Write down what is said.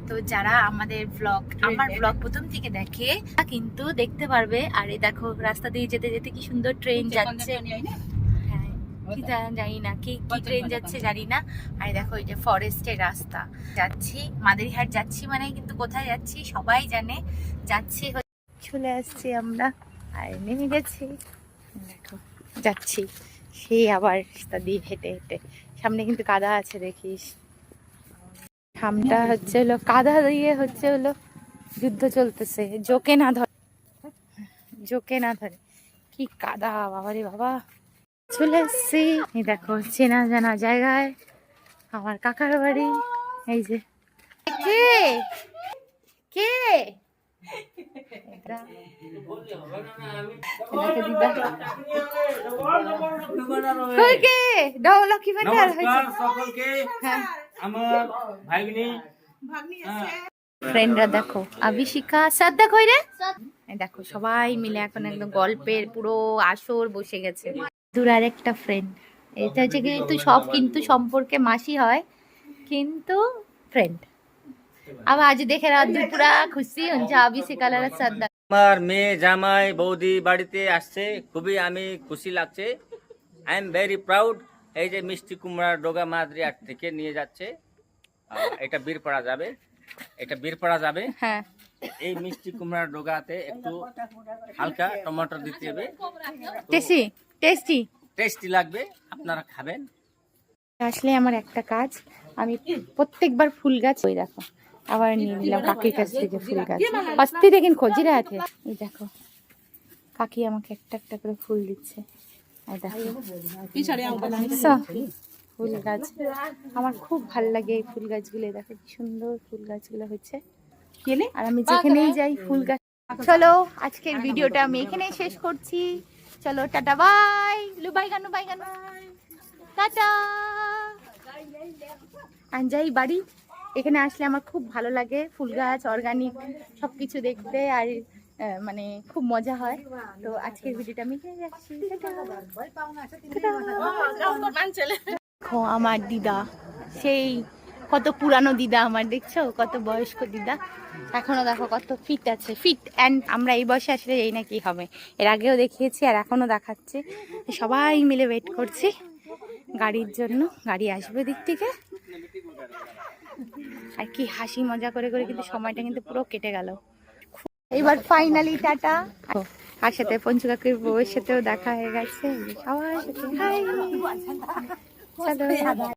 তো যারা আমার ব্লগ প্রথম থেকে দেখে কিন্তু দেখতে পারবে। আর এই দেখো রাস্তা দিয়ে যেতে যেতে কি সুন্দর ট্রেন যাচ্ছে। হ্যাঁ, কি জানি না কি ট্রেন যাচ্ছে জানি না। আর দেখো এই যে ফরেস্টের রাস্তা যাচ্ছি, মাদারিহাট যাচ্ছি, মানে কিন্তু কোথায় যাচ্ছি সবাই জানে। যাচ্ছি, চলে আসছি আমরা আর নেমে গেছি। দেখো যাচ্ছি সেই আবার রাস্তা দিয়ে হেঁটে হেঁটে। সামনে কিন্তু কাদা আছে দেখিস। সামটা হচ্ছে হলো কাদা দিয়ে হচ্ছে হলো যুদ্ধ চলতেছে, জোকে না ধরে কি কাদা বাবারে বাবা। চলে এসছি এই দেখো চেনা জানা জায়গায়, আমার কাকার বাড়ি। এই যে কে কে ফ্রেন্ডরা দেখো আবিশিকা শ্রদ্ধা কই রে। দেখো সবাই মিলে এখন একদম গল্পের পুরো আসর বসে গেছে। দূর আর একটা ফ্রেন্ড, এটা হচ্ছে কিন্তু সব কিন্তু সম্পর্কে মাসি হয় কিন্তু ফ্রেন্ড। अब आज देखे পুরা খুশি হচ্ছে আবিশিকার আর শ্রদ্ধা। আমার মেয়ে জামাই বৌদি বাড়িতে আসছে, খুবই আমি খুশি লাগছে। I am very proud. এই যে মিষ্টি কুমড়ার ডোগা মাদ্রি আট থেকে নিয়ে যাচ্ছে, এটা বীরপাড়া যাবে। হ্যাঁ, এই মিষ্টি কুমড়ার ডোগাতে একটু হালকা টমেটো দিতে হবে, টেস্টি লাগবে, আপনারা খাবেন। আসলে আমার একটা কাজ, আমি প্রত্যেকবার ফুল গাছ ওই দেখো আবার নিয়ে নিলাম কাকির কাছ থেকে ফুল গাছ। অস্তি দেখেন খোঁজি রাখে। এই দেখো কাকি আমাকে একটা একটা করে ফুল দিচ্ছে। ফুল গাছ আমার খুব ভালো লাগে, এই ফুল গাছগুলো দেখো কি সুন্দর ফুল গাছগুলো হচ্ছে। আর আমি যেখানেই যাই ফুল গাছ। চলো আজকের ভিডিওটা আমি এখানেই শেষ করছি। চলো tata bye. Bye Ganu tata. যাই বাড়ি। এখানে আসলে আমার খুব ভালো লাগে, ফুল গাছ অর্গানিক সবকিছু দেখতে আর মানে খুব মজা হয়। তো আজকের ভিডিওটা আমি এখানে রাখছি। দেখো আমার দিদা, সেই কত পুরানো দিদা আমার, দেখছো কত বয়স্ক দিদা, এখনো দেখো কত ফিট আছে, ফিট অ্যান্ড আমরা এই বয়সে আসলে এই না কি হবে। এর আগেও দেখিয়েছি আর এখনো দেখাচ্ছে। সবাই মিলে ওয়েট করছি গাড়ির জন্য, গাড়ি আসবে দিক থেকে। আর কি হাসি মজা করে করে কিন্তু সময়টা কিন্তু পুরো কেটে গেল। এবার ফাইনালি টাটা। আর সাথে পঞ্চু কাকুর বউয়ের সাথেও দেখা হয়ে গেছে, সবার সাথে হাই। চলো।